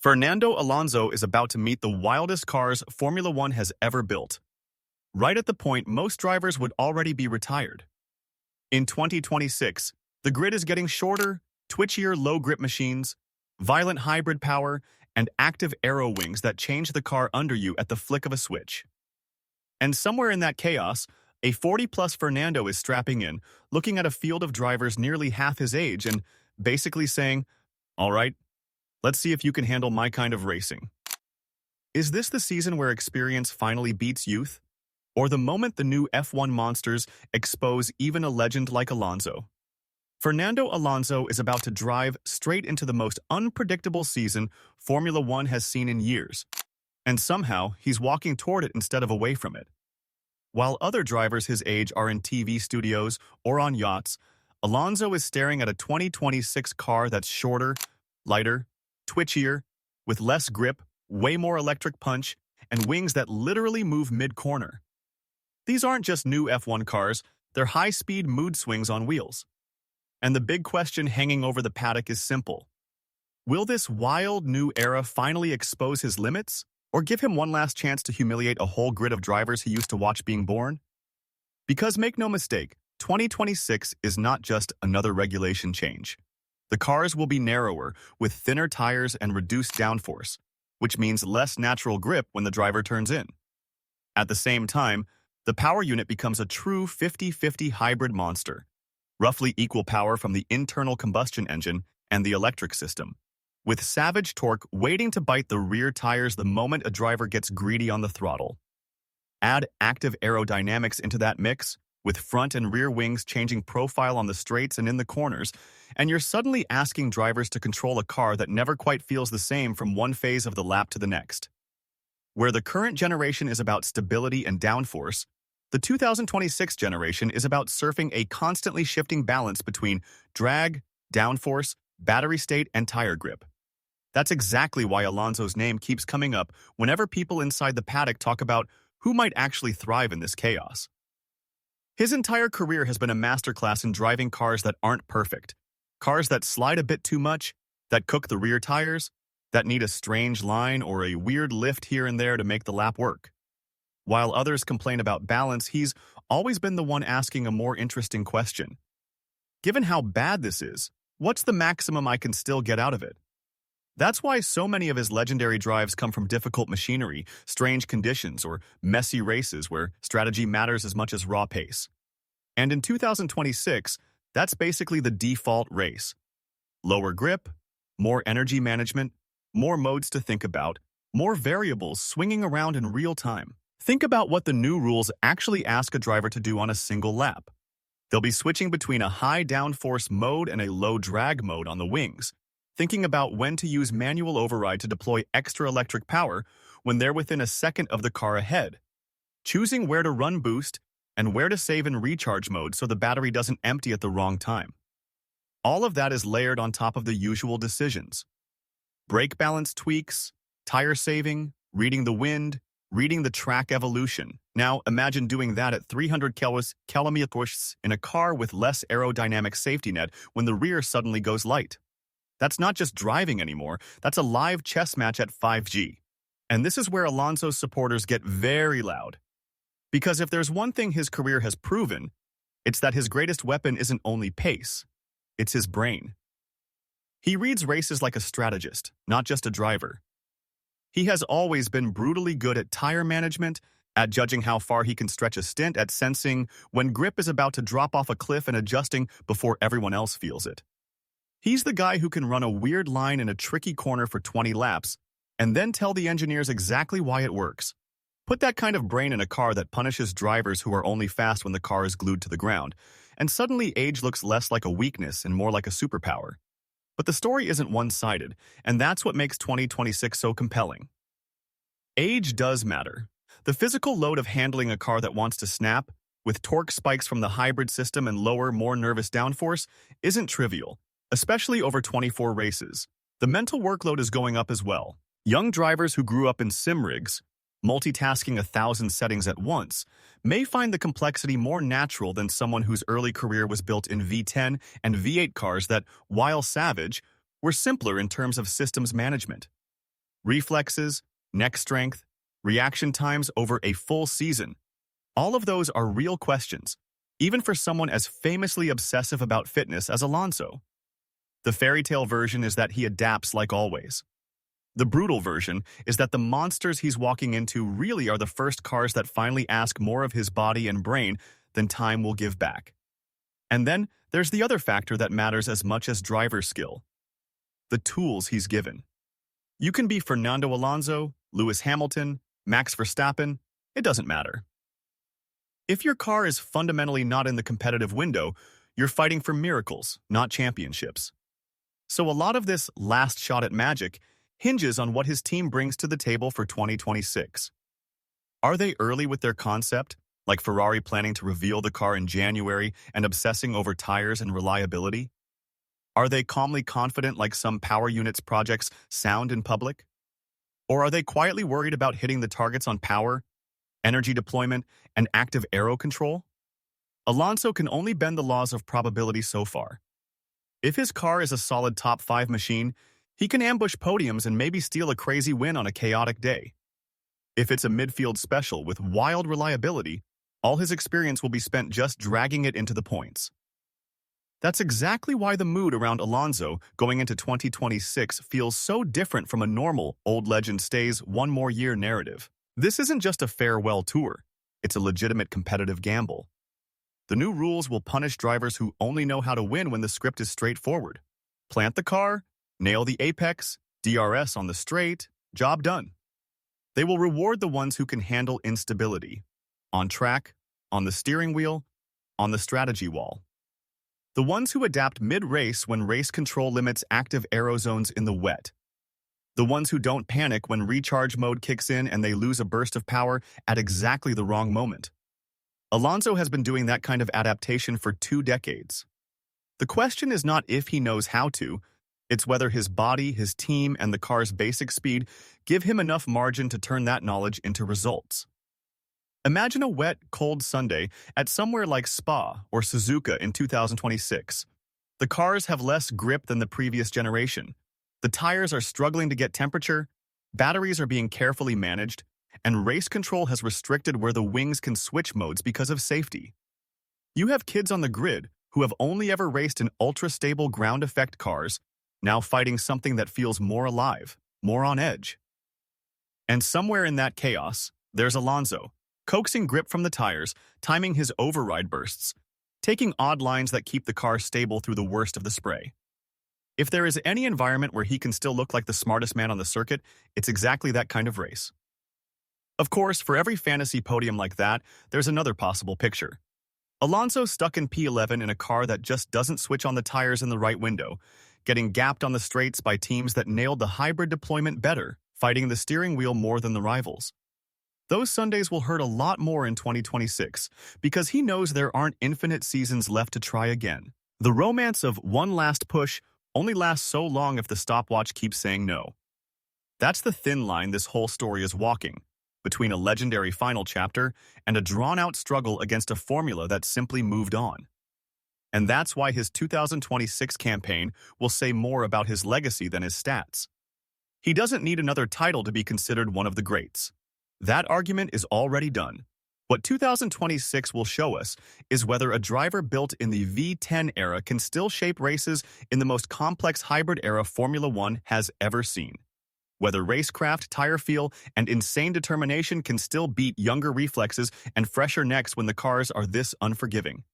Fernando Alonso is about to meet the wildest cars Formula One has ever built, right at the point most drivers would already be retired. In 2026, the grid is getting shorter, twitchier low-grip machines, violent hybrid power, and active aero wings that change the car under you at the flick of a switch. And somewhere in that chaos, a 40-plus Fernando is strapping in, looking at a field of drivers nearly half his age and basically saying, "All right, let's see if you can handle my kind of racing." Is this the season where experience finally beats youth? Or the moment the new F1 monsters expose even a legend like Alonso? Fernando Alonso is about to drive straight into the most unpredictable season Formula One has seen in years. And somehow, he's walking toward it instead of away from it. While other drivers his age are in TV studios or on yachts, Alonso is staring at a 2026 car that's shorter, lighter, twitchier, with less grip, way more electric punch, and wings that literally move mid-corner. These aren't just new F1 cars, they're high-speed mood swings on wheels. And the big question hanging over the paddock is simple. Will this wild new era finally expose his limits, or give him one last chance to humiliate a whole grid of drivers he used to watch being born? Because make no mistake, 2026 is not just another regulation change. The cars will be narrower, with thinner tires and reduced downforce, which means less natural grip when the driver turns in. At the same time, the power unit becomes a true 50-50 hybrid monster, roughly equal power from the internal combustion engine and the electric system, with savage torque waiting to bite the rear tires the moment a driver gets greedy on the throttle. Add active aerodynamics into that mix, with front and rear wings changing profile on the straights and in the corners, and you're suddenly asking drivers to control a car that never quite feels the same from one phase of the lap to the next. Where the current generation is about stability and downforce, the 2026 generation is about surfing a constantly shifting balance between drag, downforce, battery state, and tire grip. That's exactly why Alonso's name keeps coming up whenever people inside the paddock talk about who might actually thrive in this chaos. His entire career has been a masterclass in driving cars that aren't perfect, cars that slide a bit too much, that cook the rear tires, that need a strange line or a weird lift here and there to make the lap work. While others complain about balance, he's always been the one asking a more interesting question. Given how bad this is, what's the maximum I can still get out of it? That's why so many of his legendary drives come from difficult machinery, strange conditions, or messy races where strategy matters as much as raw pace. And in 2026, that's basically the default race. Lower grip, more energy management, more modes to think about, more variables swinging around in real time. Think about what the new rules actually ask a driver to do on a single lap. They'll be switching between a high downforce mode and a low drag mode on the wings, thinking about when to use manual override to deploy extra electric power when they're within a second of the car ahead, choosing where to run boost and where to save in recharge mode so the battery doesn't empty at the wrong time. All of that is layered on top of the usual decisions. Brake balance tweaks, tire saving, reading the wind, reading the track evolution. Now, imagine doing that at 300 km/h in a car with less aerodynamic safety net when the rear suddenly goes light. That's not just driving anymore, that's a live chess match at 5G. And this is where Alonso's supporters get very loud. Because if there's one thing his career has proven, it's that his greatest weapon isn't only pace, it's his brain. He reads races like a strategist, not just a driver. He has always been brutally good at tire management, at judging how far he can stretch a stint, at sensing when grip is about to drop off a cliff and adjusting before everyone else feels it. He's the guy who can run a weird line in a tricky corner for 20 laps and then tell the engineers exactly why it works. Put that kind of brain in a car that punishes drivers who are only fast when the car is glued to the ground, and suddenly age looks less like a weakness and more like a superpower. But the story isn't one-sided, and that's what makes 2026 so compelling. Age does matter. The physical load of handling a car that wants to snap, with torque spikes from the hybrid system and lower, more nervous downforce, isn't trivial, especially over 24 races. The mental workload is going up as well. Young drivers who grew up in sim rigs, multitasking 1,000 settings at once, may find the complexity more natural than someone whose early career was built in V10 and V8 cars that, while savage, were simpler in terms of systems management. reflexes, neck strength, reaction times over a full season. All of those are real questions, even for someone as famously obsessive about fitness as Alonso. The fairy tale version is that he adapts like always. The brutal version is that the monsters he's walking into really are the first cars that finally ask more of his body and brain than time will give back. And then there's the other factor that matters as much as driver skill: the tools he's given. You can be Fernando Alonso, Lewis Hamilton, Max Verstappen, it doesn't matter. If your car is fundamentally not in the competitive window, you're fighting for miracles, not championships. So a lot of this last shot at magic hinges on what his team brings to the table for 2026. Are they early with their concept, like Ferrari planning to reveal the car in January and obsessing over tires and reliability? Are they calmly confident like some power units projects sound in public? Or are they quietly worried about hitting the targets on power, energy deployment, and active aero control? Alonso can only bend the laws of probability so far. If his car is a solid top 5 machine, he can ambush podiums and maybe steal a crazy win on a chaotic day. If it's a midfield special with wild reliability, all his experience will be spent just dragging it into the points. That's exactly why the mood around Alonso going into 2026 feels so different from a normal old legend stays one more year narrative. This isn't just a farewell tour, it's a legitimate competitive gamble. The new rules will punish drivers who only know how to win when the script is straightforward. Plant the car, nail the apex, DRS on the straight, job done. They will reward the ones who can handle instability, on track, on the steering wheel, on the strategy wall. The ones who adapt mid-race when race control limits active aero zones in the wet. The ones who don't panic when recharge mode kicks in and they lose a burst of power at exactly the wrong moment. Alonso has been doing that kind of adaptation for 2 decades. The question is not if he knows how to, it's whether his body, his team, and the car's basic speed give him enough margin to turn that knowledge into results. Imagine a wet, cold Sunday at somewhere like Spa or Suzuka in 2026. The cars have less grip than the previous generation. The tires are struggling to get temperature, batteries are being carefully managed, and race control has restricted where the wings can switch modes because of safety. You have kids on the grid who have only ever raced in ultra-stable ground effect cars, now fighting something that feels more alive, more on edge. And somewhere in that chaos, there's Alonso, coaxing grip from the tires, timing his override bursts, taking odd lines that keep the car stable through the worst of the spray. If there is any environment where he can still look like the smartest man on the circuit, it's exactly that kind of race. Of course, for every fantasy podium like that, there's another possible picture. Alonso stuck in P11 in a car that just doesn't switch on the tires in the right window, getting gapped on the straights by teams that nailed the hybrid deployment better, fighting the steering wheel more than the rivals. Those Sundays will hurt a lot more in 2026 because he knows there aren't infinite seasons left to try again. The romance of one last push only lasts so long if the stopwatch keeps saying no. That's the thin line this whole story is walking, between a legendary final chapter and a drawn-out struggle against a formula that simply moved on. And that's why his 2026 campaign will say more about his legacy than his stats. He doesn't need another title to be considered one of the greats. That argument is already done. What 2026 will show us is whether a driver built in the V10 era can still shape races in the most complex hybrid era Formula One has ever seen. Whether racecraft, tire feel, and insane determination can still beat younger reflexes and fresher necks when the cars are this unforgiving.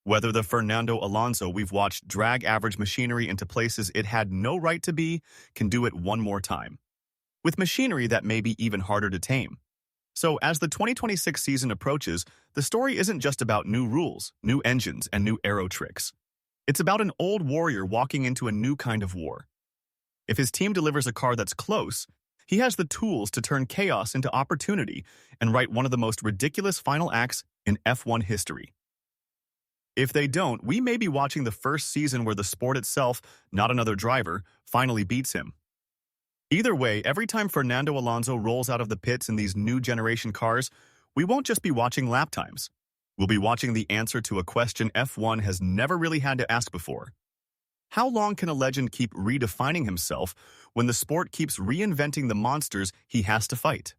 Whether the Fernando Alonso we've watched drag average machinery into places it had no right to be can do it one more time, with machinery that may be even harder to tame. So as the 2026 season approaches, the story isn't just about new rules, new engines, and new aero tricks. It's about an old warrior walking into a new kind of war. If his team delivers a car that's close, he has the tools to turn chaos into opportunity and write one of the most ridiculous final acts in F1 history. If they don't, we may be watching the first season where the sport itself, not another driver, finally beats him. Either way, every time Fernando Alonso rolls out of the pits in these new generation cars, we won't just be watching lap times. We'll be watching the answer to a question F1 has never really had to ask before. How long can a legend keep redefining himself when the sport keeps reinventing the monsters he has to fight?